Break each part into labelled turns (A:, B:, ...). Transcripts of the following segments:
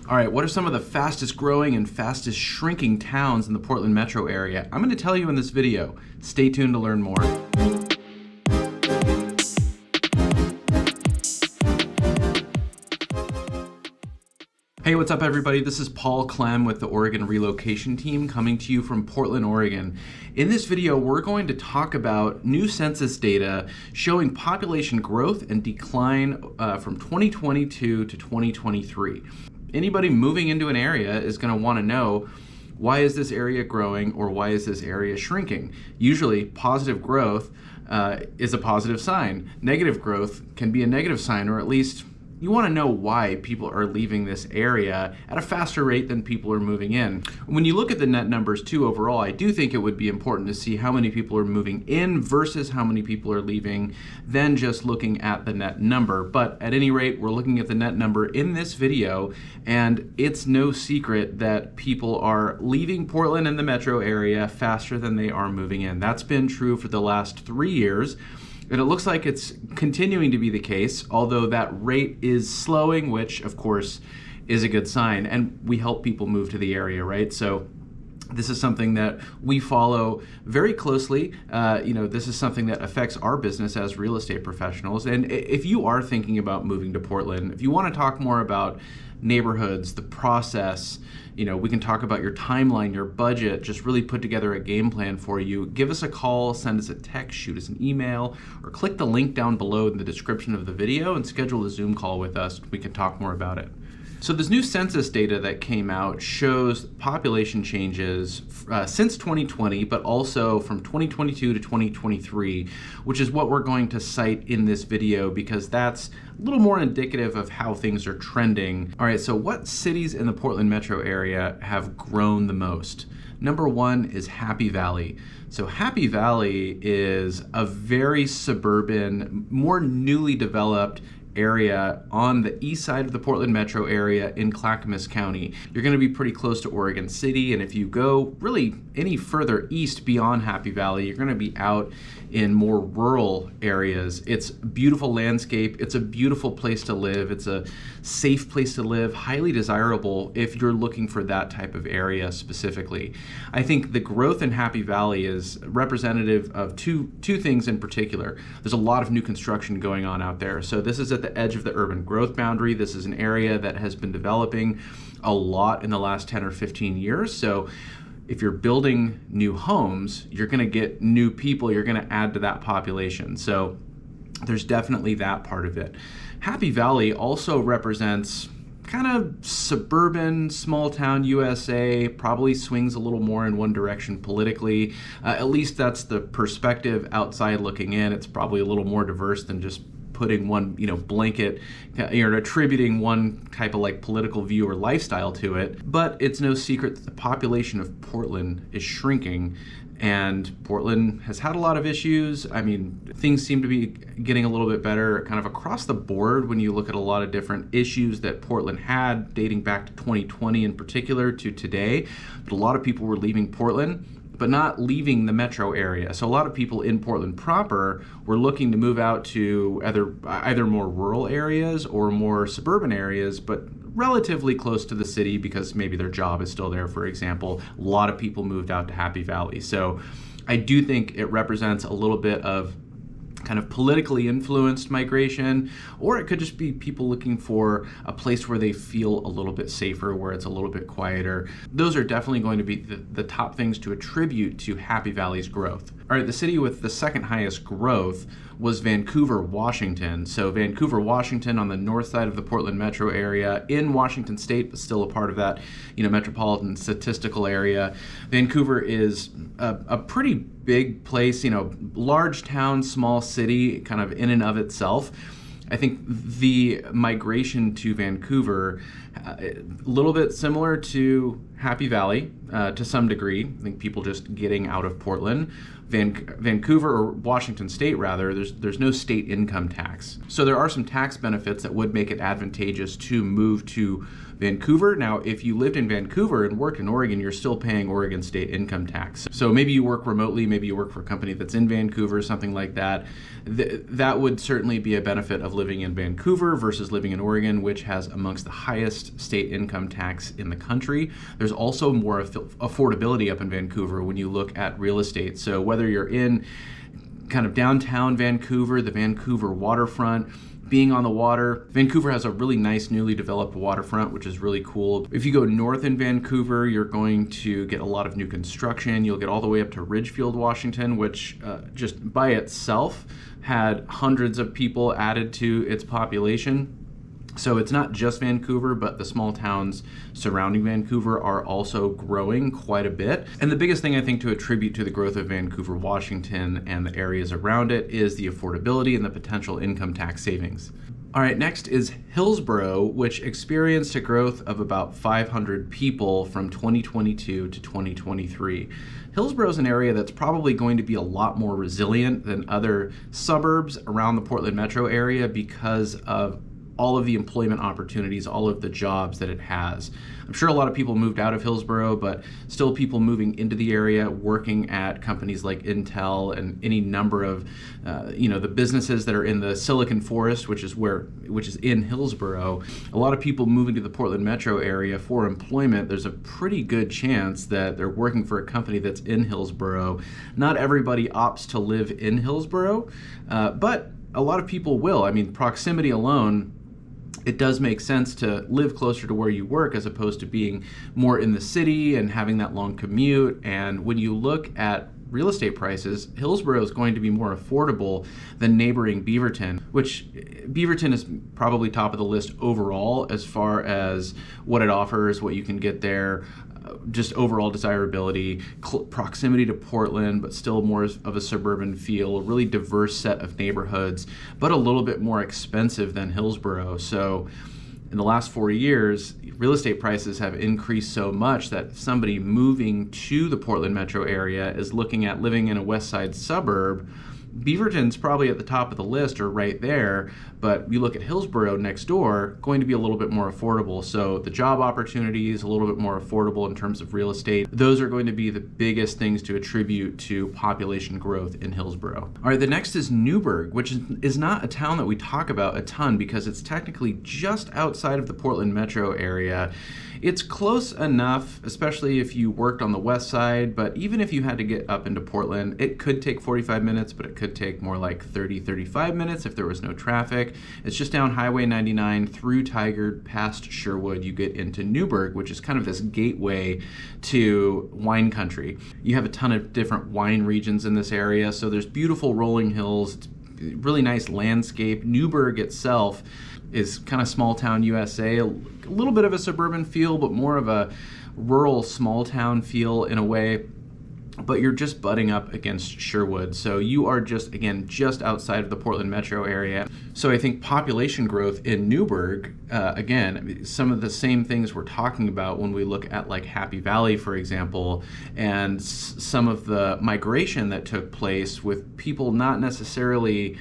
A: All right, what are some of the fastest growing and fastest shrinking towns in the Portland metro area? I'm going to tell you in this video. Stay tuned to learn more. Hey, what's up everybody? This is Paul Clem with the Oregon Relocation Team coming to you from Portland, Oregon. In this video, we're going to talk about new census data showing population growth and decline from 2022 to 2023. Anybody moving into an area is going to want to know, why is this area growing or why is this area shrinking? Usually positive growth is a positive sign. Negative growth can be a negative sign, or at least you want to know why people are leaving this area at a faster rate than people are moving in. When you look at the net numbers too overall, I do think it would be important to see how many people are moving in versus how many people are leaving than just looking at the net number. But at any rate, we're looking at the net number in this video, and it's no secret that people are leaving Portland and the metro area faster than they are moving in. That's been true for the last 3 years. And it looks like it's continuing to be the case, although that rate is slowing, which of course is a good sign. And we help people move to the area, right? So this is something that we follow very closely. This is something that affects our business as real estate professionals. And if you are thinking about moving to Portland, if you want to talk more about neighborhoods, the process, we can talk about your timeline, your budget, just really put together a game plan for you. Give us a call, send us a text, shoot us an email, or click the link down below in the description of the video and schedule a Zoom call with us. We can talk more about it. So this new census data that came out shows population changes since 2020, but also from 2022 to 2023, which is what we're going to cite in this video because that's a little more indicative of how things are trending. All right, so what cities in the Portland metro area have grown the most? Number one is Happy Valley. So Happy Valley is a very suburban, more newly developed area on the east side of the Portland metro area in Clackamas County. You're going to be pretty close to Oregon City, and if you go really any further east beyond Happy Valley, you're going to be out in more rural areas. It's beautiful landscape. It's a beautiful place to live. It's a safe place to live, highly desirable if you're looking for that type of area specifically. I think the growth in Happy Valley is representative of two things in particular. There's a lot of new construction going on out there. So this is at the edge of the urban growth boundary. This is an area that has been developing a lot in the last 10 or 15 years. So if you're building new homes, you're going to get new people, you're going to add to that population. So there's definitely that part of it. Happy Valley also represents kind of suburban, small town USA, probably swings a little more in one direction politically. At least that's the perspective outside looking in. It's probably a little more diverse than just putting one, blanket, attributing one type of like political view or lifestyle to it. But it's no secret that the population of Portland is shrinking, and Portland has had a lot of issues. I mean, things seem to be getting a little bit better kind of across the board when you look at a lot of different issues that Portland had dating back to 2020 in particular to today. But a lot of people were leaving Portland, but not leaving the metro area. So a lot of people in Portland proper were looking to move out to either more rural areas or more suburban areas, but relatively close to the city because maybe their job is still there, for example. A lot of people moved out to Happy Valley. So I do think it represents a little bit of kind of politically influenced migration, or it could just be people looking for a place where they feel a little bit safer, where it's a little bit quieter. Those are definitely going to be the top things to attribute to Happy Valley's growth. All right, the city with the second highest growth was Vancouver, Washington. So Vancouver, Washington on the north side of the Portland metro area in Washington state, but still a part of that, metropolitan statistical area. Vancouver is a pretty big place, large town, small city, kind of in and of itself. I think the migration to Vancouver, a little bit similar to Happy Valley to some degree. I think people just getting out of Portland. Vancouver, or Washington State rather, there's no state income tax. So there are some tax benefits that would make it advantageous to move to Vancouver. Now, if you lived in Vancouver and worked in Oregon, you're still paying Oregon state income tax. So maybe you work remotely, maybe you work for a company that's in Vancouver, something like that. That would certainly be a benefit of living in Vancouver versus living in Oregon, which has amongst the highest state income tax in the country. There's also more affordability up in Vancouver when you look at real estate. So whether you're in kind of downtown Vancouver, the Vancouver waterfront, being on the water. Vancouver has a really nice newly developed waterfront, which is really cool. If you go north in Vancouver, you're going to get a lot of new construction. You'll get all the way up to Ridgefield, Washington, which just by itself had hundreds of people added to its population. So it's not just Vancouver, but the small towns surrounding Vancouver are also growing quite a bit. And the biggest thing I think to attribute to the growth of Vancouver, Washington, and the areas around it is the affordability and the potential income tax savings. All right, next is Hillsborough, which experienced a growth of about 500 people from 2022 to 2023. Hillsborough is an area that's probably going to be a lot more resilient than other suburbs around the Portland metro area because of all of the employment opportunities, all of the jobs that it has. I'm sure a lot of people moved out of Hillsborough, but still people moving into the area, working at companies like Intel and any number of, the businesses that are in the Silicon Forest, which is in Hillsborough. A lot of people moving to the Portland metro area for employment. There's a pretty good chance that they're working for a company that's in Hillsborough. Not everybody opts to live in Hillsborough, but a lot of people will. I mean, proximity alone, it does make sense to live closer to where you work as opposed to being more in the city and having that long commute. And when you look at real estate prices, Hillsborough is going to be more affordable than neighboring Beaverton, which Beaverton is probably top of the list overall as far as what it offers, what you can get there, just overall desirability, proximity to Portland, but still more of a suburban feel, a really diverse set of neighborhoods, but a little bit more expensive than Hillsborough. So in the last 4 years, real estate prices have increased so much that somebody moving to the Portland metro area is looking at living in a west side suburb. Beaverton's probably at the top of the list or right there, but you look at Hillsborough next door, going to be a little bit more affordable. So the job opportunities, a little bit more affordable in terms of real estate. Those are going to be the biggest things to attribute to population growth in Hillsborough. All right, the next is Newburgh, which is not a town that we talk about a ton because it's technically just outside of the Portland metro area. It's close enough, especially if you worked on the west side, but even if you had to get up into Portland, it could take 45 minutes, but it could take more like 35 minutes if there was no traffic. It's just down Highway 99 through Tigard, past Sherwood, you get into Newburgh, which is kind of this gateway to wine country. You have a ton of different wine regions in this area, so there's beautiful rolling hills, it's really nice landscape. Newburgh itself is kind of small town USA, a little bit of a suburban feel, but more of a rural small town feel in a way. But you're just butting up against Sherwood. So you are just outside of the Portland metro area. So I think population growth in Newburgh, again, some of the same things we're talking about when we look at like Happy Valley, for example, and some of the migration that took place with people not necessarily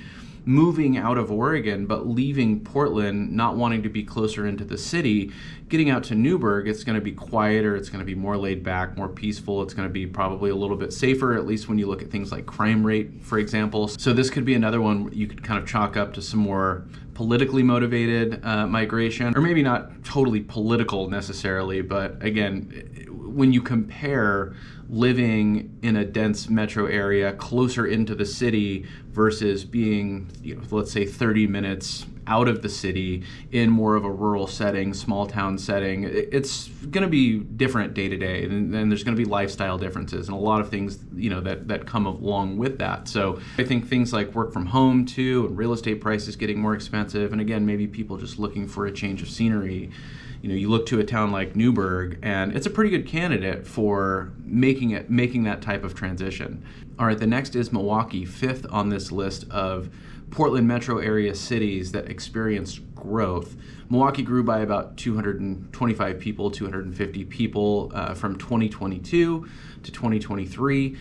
A: moving out of Oregon, but leaving Portland, not wanting to be closer into the city, getting out to Newburgh, it's going to be quieter, it's going to be more laid back, more peaceful, it's going to be probably a little bit safer, at least when you look at things like crime rate, for example. So this could be another one you could kind of chalk up to some more politically motivated migration, or maybe not totally political necessarily, but again, when you compare living in a dense metro area closer into the city versus being, let's say 30 minutes out of the city in more of a rural setting, small town setting, it's going to be different day to day, and there's going to be lifestyle differences and a lot of things that come along with that. So I think things like work from home too, and real estate prices getting more expensive, and again, maybe people just looking for a change of scenery. You look to a town like Newburgh, and it's a pretty good candidate for making that type of transition. All right, the next is Milwaukee, fifth on this list of Portland metro area cities that experienced growth. Milwaukee grew by about 225 people, 250 people from 2022 to 2023.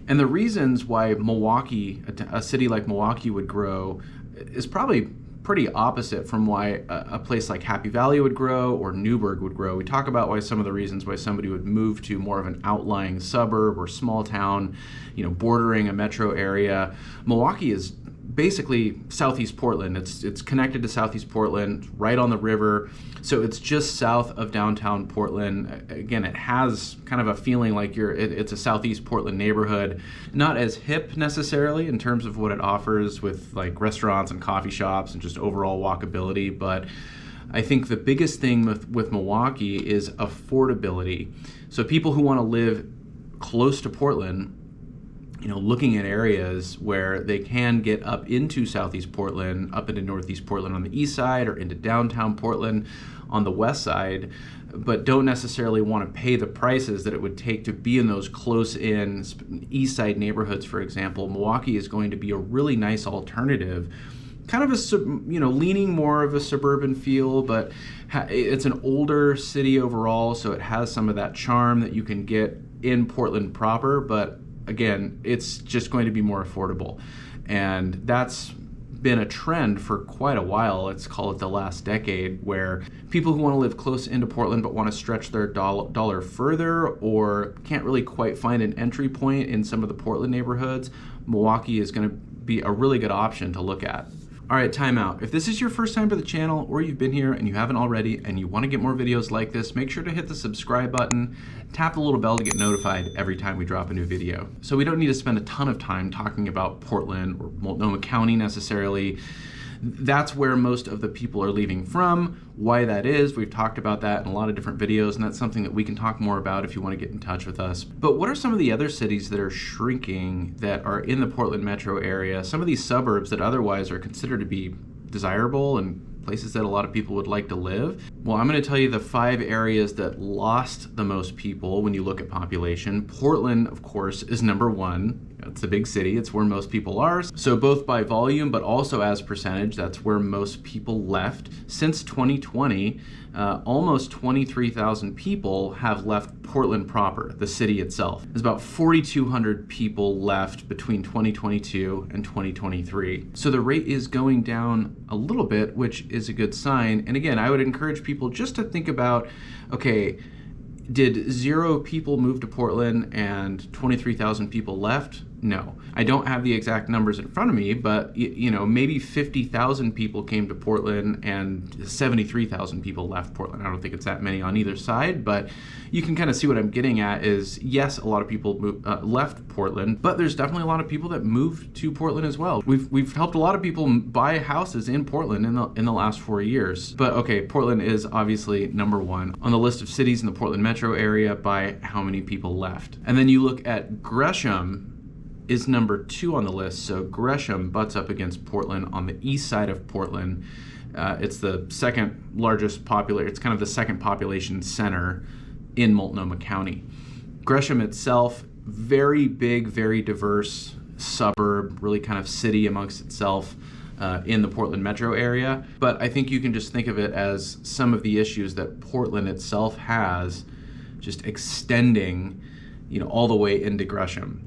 A: And the reasons why Milwaukee, a city like Milwaukee would grow is probably pretty opposite from why a place like Happy Valley would grow or Newburgh would grow. We talk about why some of the reasons why somebody would move to more of an outlying suburb or small town, bordering a metro area. Milwaukee is basically Southeast Portland. It's connected to Southeast Portland, right on the river. So it's just south of downtown Portland. Again, it has kind of a feeling like it's a Southeast Portland neighborhood. Not as hip necessarily in terms of what it offers with like restaurants and coffee shops and just overall walkability, but I think the biggest thing with Milwaukee is affordability. So people who want to live close to Portland, looking at areas where they can get up into Southeast Portland, up into Northeast Portland on the east side, or into downtown Portland on the west side, but don't necessarily want to pay the prices that it would take to be in those close-in east side neighborhoods, for example. Milwaukee is going to be a really nice alternative, kind of leaning more of a suburban feel, but it's an older city overall, so it has some of that charm that you can get in Portland proper, but again, it's just going to be more affordable. And that's been a trend for quite a while. Let's call it the last decade, where people who want to live close into Portland but want to stretch their dollar further or can't really quite find an entry point in some of the Portland neighborhoods, Milwaukee is going to be a really good option to look at. All right, time out. If this is your first time to the channel or you've been here and you haven't already and you want to get more videos like this, make sure to hit the subscribe button, tap the little bell to get notified every time we drop a new video. So we don't need to spend a ton of time talking about Portland or Multnomah County necessarily. That's where most of the people are leaving from. Why that is, we've talked about that in a lot of different videos, and that's something that we can talk more about if you want to get in touch with us. But what are some of the other cities that are shrinking that are in the Portland metro area? Some of these suburbs that otherwise are considered to be desirable and places that a lot of people would like to live. Well, I'm going to tell you the 5 areas that lost the most people when you look at population. Portland, of course, is number 1. It's a big city. It's where most people are. So both by volume, but also as percentage, that's where most people left. Since 2020, almost 23,000 people have left Portland proper, the city itself. There's about 4,200 people left between 2022 and 2023. So the rate is going down a little bit, which is a good sign. And again, I would encourage people just to think about, okay, did 0 people move to Portland and 23,000 people left? No. I don't have the exact numbers in front of me, but maybe 50,000 people came to Portland and 73,000 people left Portland. I don't think it's that many on either side, but you can kind of see what I'm getting at is, yes, a lot of people left Portland, but there's definitely a lot of people that moved to Portland as well. We've helped a lot of people buy houses in Portland in the last 4 years. But okay, Portland is obviously number 1 on the list of cities in the Portland metro area by how many people left. And then you look at Gresham is number 2 on the list. So Gresham butts up against Portland on the east side of Portland. It's the second largest it's kind of the second population center in Multnomah County. Gresham itself, very big, very diverse suburb, really kind of city amongst itself in the Portland metro area. But I think you can just think of it as some of the issues that Portland itself has just extending, all the way into Gresham.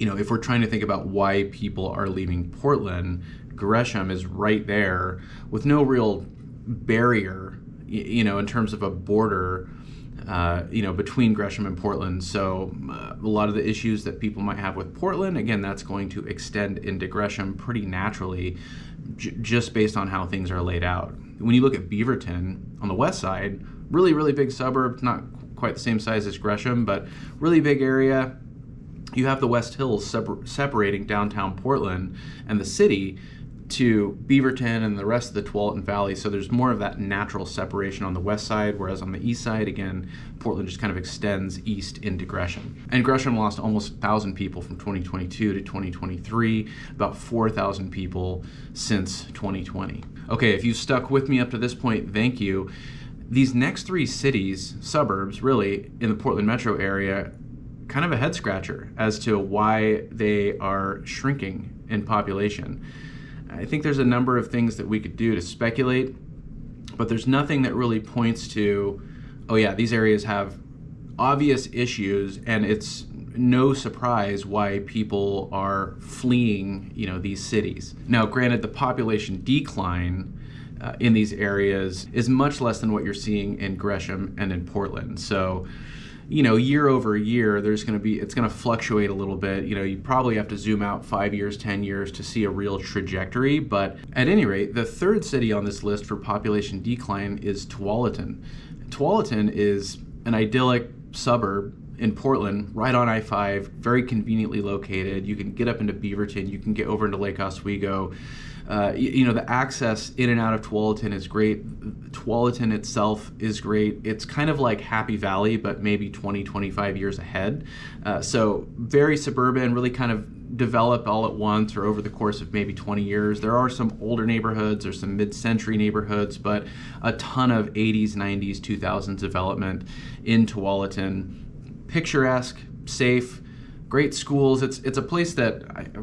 A: If we're trying to think about why people are leaving Portland, Gresham is right there with no real barrier, in terms of a border, between Gresham and Portland. So a lot of the issues that people might have with Portland, again, that's going to extend into Gresham pretty naturally, just based on how things are laid out. When you look at Beaverton on the west side, really, really big suburb, not quite the same size as Gresham, but really big area. You have the West Hills separating downtown Portland and the city to Beaverton and the rest of the Tualatin Valley. So there's more of that natural separation on the west side, whereas on the east side, again, Portland just kind of extends east into Gresham. And Gresham lost almost 1,000 people from 2022 to 2023, about 4,000 people since 2020. Okay, if you've stuck with me up to this point, thank you. These next 3 cities, suburbs, really, in the Portland metro area, kind of a head scratcher as to why they are shrinking in population. I think there's a number of things that we could do to speculate, but there's nothing that really points to, oh yeah, these areas have obvious issues and it's no surprise why people are fleeing, these cities. Now, granted, the population decline in these areas is much less than what you're seeing in Gresham and in Portland. So, year over year, it's going to fluctuate a little bit. You probably have to zoom out 5 years, 10 years to see a real trajectory. But at any rate, the third city on this list for population decline is Tualatin. Tualatin is an idyllic suburb in Portland, right on I-5, very conveniently located. You can get up into Beaverton, you can get over into Lake Oswego. The access in and out of Tualatin is great. Tualatin itself is great. It's kind of like Happy Valley, but maybe 20, 25 years ahead. So very suburban, really kind of developed all at once or over the course of maybe 20 years. There are some older neighborhoods or some mid-century neighborhoods, but a ton of 80s, 90s, 2000s development in Tualatin. Picturesque, safe, great schools. It's a place that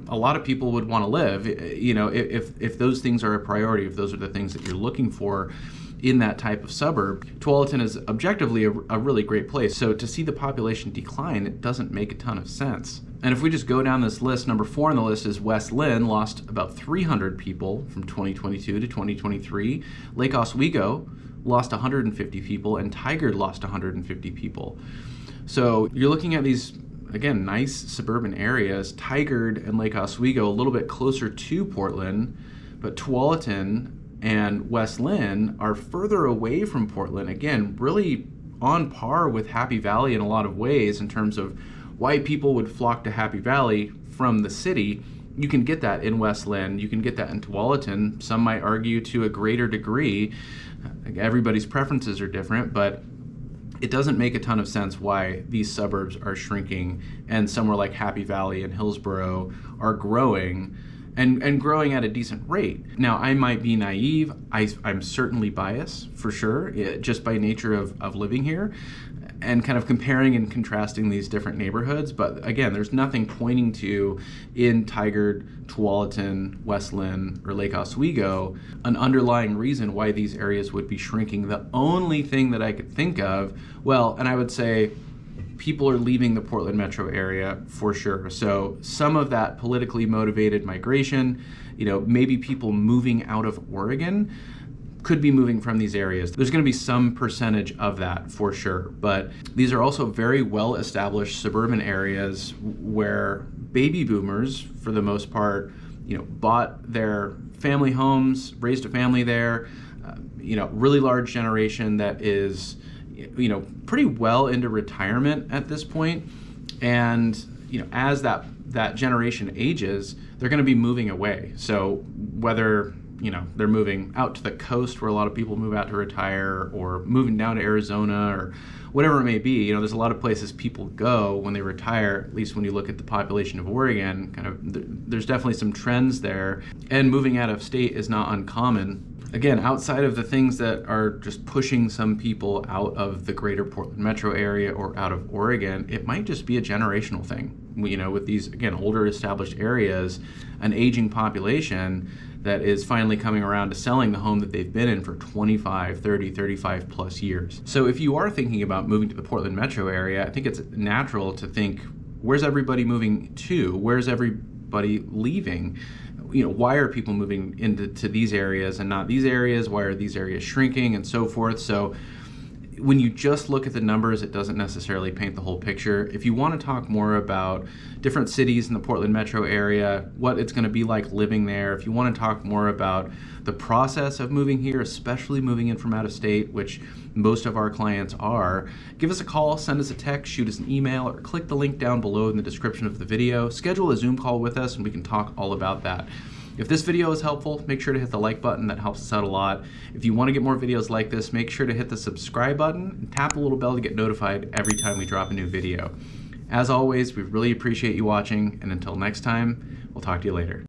A: a lot of people would want to live, if those things are a priority, if those are the things that you're looking for in that type of suburb. Tualatin is objectively a really great place. So to see the population decline, it doesn't make a ton of sense. And if we just go down this list, number 4 on the list is West Lynn, lost about 300 people from 2022 to 2023. Lake Oswego lost 150 people, and Tigard lost 150 people. So you're looking at these, again, nice suburban areas. Tigard and Lake Oswego a little bit closer to Portland, but Tualatin and West Lynn are further away from Portland. Again, really on par with Happy Valley in a lot of ways in terms of why people would flock to Happy Valley from the city. You can get that in West Lynn. You can get that in Tualatin. Some might argue to a greater degree. Everybody's preferences are different, but it doesn't make a ton of sense why these suburbs are shrinking and somewhere like Happy Valley and Hillsborough are growing and growing at a decent rate. Now, I might be naive. I'm certainly biased, for sure, just by nature of living here and kind of comparing and contrasting these different neighborhoods. But again, there's nothing pointing to in Tigard, Tualatin, West Lynn, or Lake Oswego an underlying reason why these areas would be shrinking. The only thing that I could think of, and I would say people are leaving the Portland metro area for sure. So some of that politically motivated migration, maybe people moving out of Oregon could be moving from these areas. There's going to be some percentage of that for sure, but these are also very well-established suburban areas where baby boomers, for the most part, bought their family homes, raised a family there, really large generation that is, pretty well into retirement at this point. And, as that generation ages, they're going to be moving away. So whether they're moving out to the coast where a lot of people move out to retire, or moving down to Arizona, or whatever it may be. There's a lot of places people go when they retire, at least when you look at the population of Oregon. There's definitely some trends there, and moving out of state is not uncommon. Again, outside of the things that are just pushing some people out of the greater Portland metro area or out of Oregon, it might just be a generational thing. With these, again, older established areas, an aging population that is finally coming around to selling the home that they've been in for 25, 30, 35 plus years. So if you are thinking about moving to the Portland metro area, I think it's natural to think, where's everybody moving to? Where's everybody leaving? Why are people moving into these areas and not these areas? Why are these areas shrinking and so forth? So when you just look at the numbers, it doesn't necessarily paint the whole picture. If you want to talk more about different cities in the Portland metro area, what it's going to be like living there, if you want to talk more about the process of moving here, especially moving in from out of state, which most of our clients are, give us a call, send us a text, shoot us an email, or click the link down below in the description of the video. Schedule a Zoom call with us and we can talk all about that. If this video is helpful, make sure to hit the like button. That helps us out a lot. If you want to get more videos like this, make sure to hit the subscribe button and tap the little bell to get notified every time we drop a new video. As always, we really appreciate you watching, and until next time, we'll talk to you later.